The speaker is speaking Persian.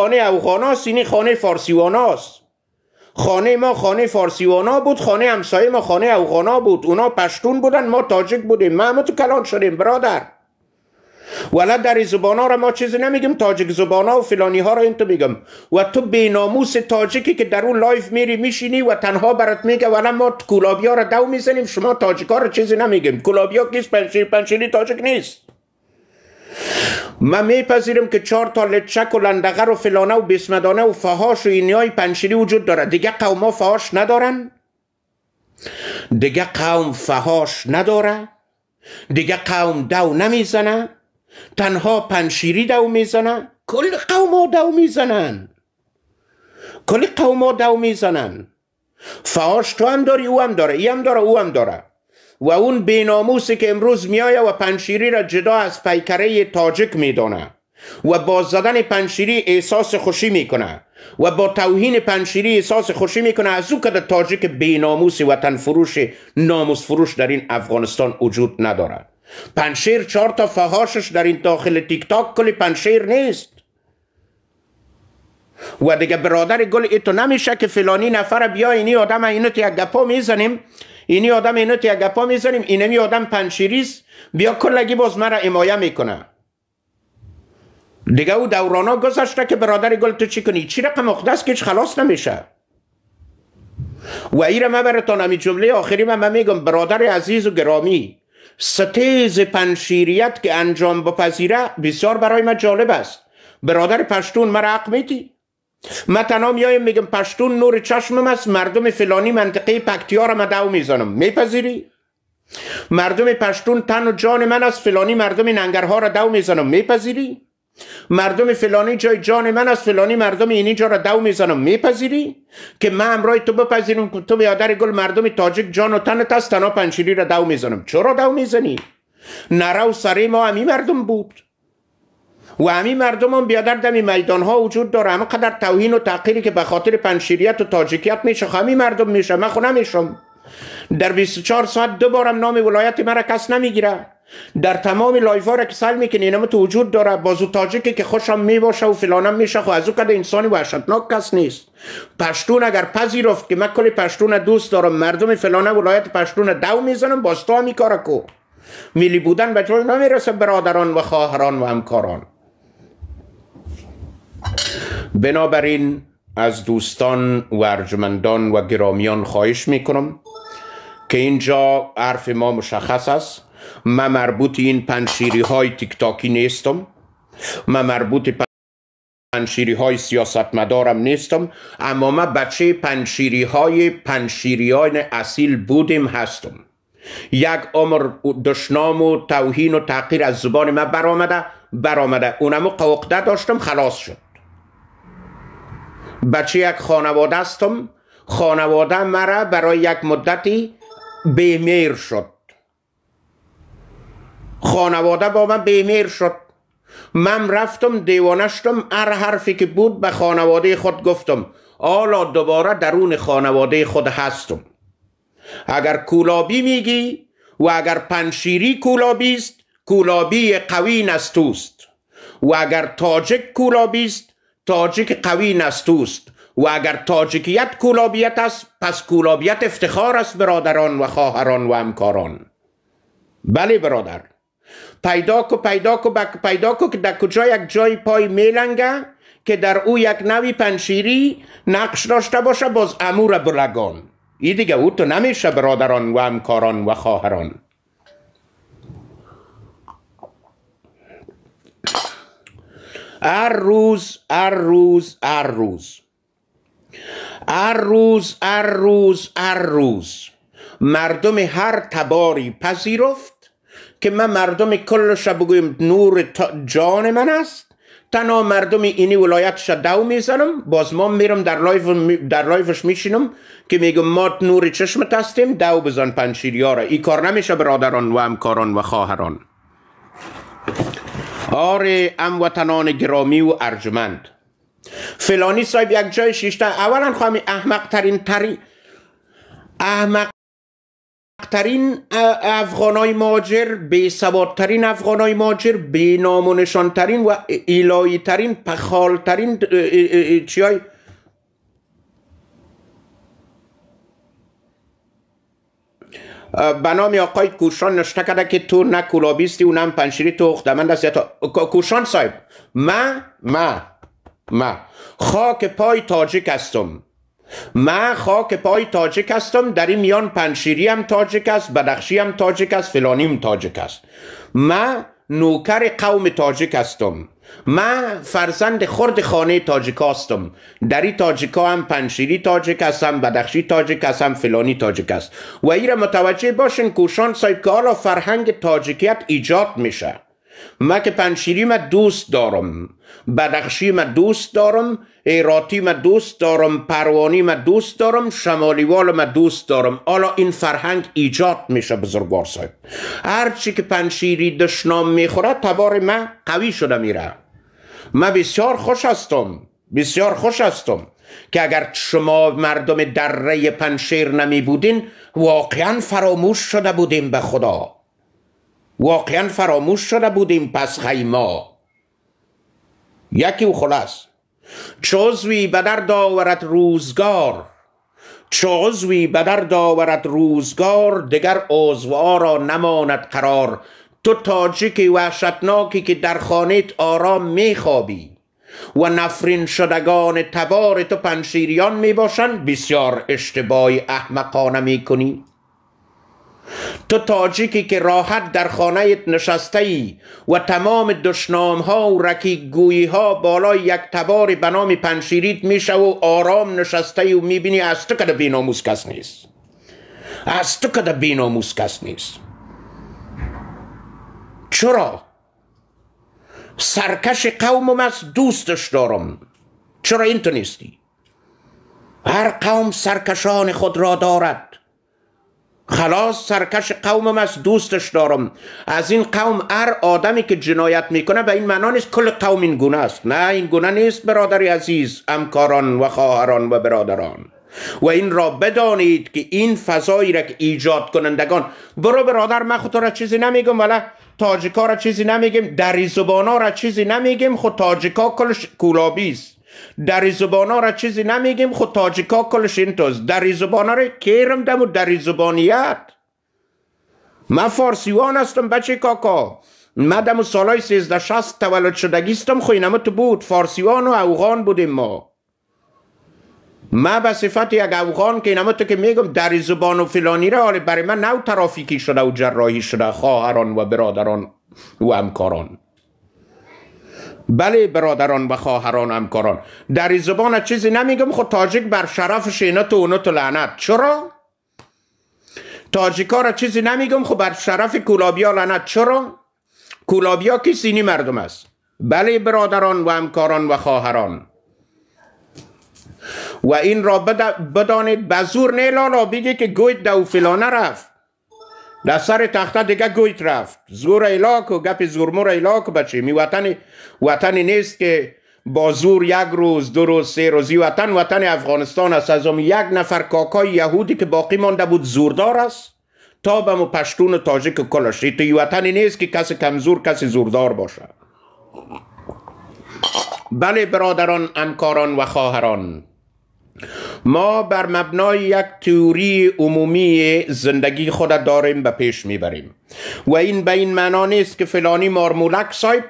خانه اوغاناست، اینی خانه فارسیواناست. خانه ما خانه فارسیوانا بود، خانه همسایه ما خانه اوغانا بود. اونا پشتون بودن، ما تاجیک بودیم. ما تو کلان شدیم برادر. ولی در زبانا را ما چیزی نمیگیم، تاجیک زبانا و فلانی ها را این تو میگم. و تو بیناموس تاجیکی که در اون لایف میری میشینی و تنها برات میگه ولی ما کولابی ها را دو میزنیم، شما تاجیک ها را چیزی نمیگیم. کولابی ها کیست؟ پنشیری تاجیک نیست. من میپذیرم که 4 تا لچک و لندغر و فلانه و بسمدانه و فحاش و اینیای پنشیری وجود داره. دیگه قوم ها فحاش ندارن؟ دیگه قوم فحاش نداره؟ دیگه قوم دو نمیزنه؟ تنها پنشیری دو میزنه؟ کل قوم ها دو میزنن. کل قوم ها دو میزنن. فحاش تو هم داری، او هم داره، ای هم داره، او هم داره. و اون بیناموسی که امروز میایه و پنشیری را جدا از پیکره تاجیک میدانه و با زدن پنشیری احساس خوشی میکنه و با توهین پنشیری احساس خوشی میکنه، از او که تاجیک بیناموسی وطن فروش ناموس فروش در این افغانستان وجود نداره. پنشیر 4 تا فحاشش در این داخل تیک تاک کلی پنشیر نیست. و دیگه برادر گل ایتو نمیشه که فلانی نفر بیا اینی آدم اینو یک گپا میزنیم، اینی آدم اینو یک گپا میزنیم، اینمی آدم پنشیریست، بیا کلگی باز مرا حمایه میکنه. دیگه او دورانا گذشته که برادر گل تو چی کنی؟ چی رقم مقدس که خلاص نمیشه. و ایره من براتون همی جمله آخری من میگم برادر عزیز و گرامی، ستیز پنشیریت که انجام بپذیره بسیار برای من جالب است. برادر پشتون مرا حق میدی؟ من تنها میایم میگم پشتون نور چشمم است، مردم فلانی منطقه پکتیا را من دو میزنم، میپذیری؟ مردم پشتون تن و جان من است، فلانی مردم ننگرها را دو میزنم، میپذیری؟ مردم فلانی جای جان من است، فلانی مردم اینی جا را دو میزنم، میپذیری؟ که من امرای تو بپذیرم که تو بیادر گل مردم تاجیک جان و تنت است، تنها پنشیری را دو میزنم. چرا دو میزنی؟ نره و سره ما همی مردم بود و همین مردم هم بیادر دمی میدان ها وجود داره. همه قدر توهین و تحقیری که به خاطر پنشیریت و تاجیکیت میشه همین مردم میشه. من خو نمیشم. در 24 ساعت 2 بارم نام ولایت مرا کس نمیگیره. در تمام لایف ها را که سل میکنه اینم تو وجود داره. بازو تاجیکی که خوشم میباشه و فلانم میشه، خو از او کده انسانی وحشتناک کس نیست. پشتون اگر پذیرفت که من کلی پشتون دوست دارم، مردم فلانه ولایت پشتون دو میزنم، باز تو همی کارا کو. ملی بودن به جای نمیرسه برادران و خواهران و همکاران. بنابراین از دوستان و ارجمندان و گرامیان خواهش میکنم که اینجا حرف ما مشخص است. من مربوط این پنشیری های تیک تاکی نیستم، من مربوط پنشیری های سیاستمدارم نیستم، اما من بچه پنشیریان اصیل بودیم هستم. یک عمر دشنام و توهین و تحقیر از زبان من برآمده اونمو قوقده داشتم، خلاص شد. بچه یک خانواده هستم، خانواده مرا برای یک مدتی بیمیر شد، خانواده با من بیمیر شد. من رفتم دیوانه شدم، هر حرفی که بود به خانواده خود گفتم، حالا دوباره درون خانواده خود هستم. اگر کولابی میگی و اگر پنشیری کولابی است، کولابی قوی نستوست، و اگر تاجیک کولابی است، تاجیک قوی نستوست، و اگر تاجیکیت کولابیت است، پس کولابیت افتخار است برادران و خواهران و همکاران. بله برادر، پیدا کو که در کجا یک جای پای میلنگه که در او یک نوی پنشیری نقش داشته باشه، باز امور بلگان. این دیگه او تو نمیشه برادران و همکاران و خواهران. هر روز مردم هر تباری پذیرفت که من مردم کلش بگویم نور جان من است، تنها مردم اینی ولایتش دو میزنم، باز ما میرم در لایفش میشینم که میگم ما نور چشمت هستیم، دو بزن پنشیری ها را. این کار نمیشه برادران و همکاران و خواهران. آره هموطنان گرامی و ارجمند، فلانی صاحب یک جای شیشته، اولا خواهی احمق ترین افغانای مهاجر، بی سوادترین افغانای مهاجر، بی نام و نشانترین و ایلایی ترین پخالترین چیای به نام آقای کوشان نشته کرده که تو نه کلابیستی و نه پنشیری، تو اختمند است. کوشان صاحب، ما خاک پای تاجیک هستم. من خاک پای تاجیک هستم. در این میان پنشیری هم تاجیک است، بدخشی هم تاجیک است، فلانیم تاجیک است. من نوکر قوم تاجیک هستم. من فرزند خرد خانه تاجیک هستم. در این تاجیک هم پنشیری تاجیک هستم، بدخشی تاجیک هستم، فلانی تاجیک است. و این را متوجه باشین کوشان صاحب که حالا فرهنگ تاجیکیت ایجاد میشه. من که پنشیری ما دوست دارم، بدخشی ما دوست دارم، ایراتی ما دوست دارم، پروانی ما دوست دارم، شمالیوال ما دوست دارم. حالا این فرهنگ ایجاد میشه بزرگوار صاحب. هرچی که پنشیری دشنام میخوره تبار من قوی شده میره. من بسیار خوش هستم که اگر شما مردم دره پنشیر نمی بودین واقعا فراموش شده بودیم. به خدا واقعا فراموش شده بودیم. پس خیما یکی و خلاص چوزوی بدر داورد روزگار، چوزوی بدر داورد روزگار، دگر عضوها را نماند قرار. تو تاجیک وحشتناکی که در خانهت آرام میخوابی و نفرین شدگان تبار تو پنشیریان میباشند، بسیار اشتباه احمقانه میکنی. تو تاجیکی که راحت در خانه نشسته ای و تمام دشنام ها و رکیک گویی ها بالای یک تبار به نام پنشیریت میشه و آرام نشسته ای و میبینی از تو که بیناموس کس نیست، از تو که بیناموس کس نیست. چرا؟ سرکش قومم است، دوستش دارم. چرا این تو نیستی؟ هر قوم سرکشان خود را دارد. خلاص سرکش قومم است، دوستش دارم. از این قوم هر آدمی که جنایت میکنه به این معنا نیست کل قوم این گونه است. نه، این گونه نیست برادری عزیز، همکاران و خواهران و برادران. و این را بدانید که این فضایی را که ایجاد کنندگان، برو برادر من خود را چیزی نمیگم ولی تاجیکا را چیزی نمیگم، دری زبانا را چیزی نمیگم، خود تاجیکا کلش کولابیست. دری زبانا را چیزی نمیگیم، خود تاجیکا کلش اینطوز. دری زبانا را کیرم دم و دری زبانیت. من فارسیوان هستم بچه کاکا. من دم و سالای 1360 تولد شدگیستم، خو اینمه تو بود. فارسیوان و اوغان بودیم ما. من به صفت یک اوغان که اینمه تو که میگم دری زبان و فلانی را، حالی برای من نو ترافیکی شده و جراحی شده. خواهران و برادران و همکاران، بله برادران و خواهران همکاران، در این زبان چیزی نمیگم. خود تاجیک بر شرف شینت و اونت و لعنت. چرا؟ تاجیکا را چیزی نمیگم، خود بر شرف کولابیا لعنت. چرا؟ کولابیا کی سینی مردم است. بله برادران و همکاران و خواهران، و این را بدانید بزور نیلالا بگی که گویت دو فلانه رفت در سر تخته دیگه گویت رفت. زور ایلاک و گپ زورمور ایلاک بچه می وطنی نیست که با زور یک روز دو روز سه روزی وطن افغانستان است. از یک نفر کاکای یهودی که باقی مانده بود زوردار است تا به پشتون و تاجیک و کلش. تو وطنی نیست که کسی کمزور کسی زوردار باشه. بله برادران همکاران و خواهران، ما بر مبنای یک تئوری عمومی زندگی خود داریم به پیش میبریم و این به این معنا نیست که فلانی مارمولک صاحب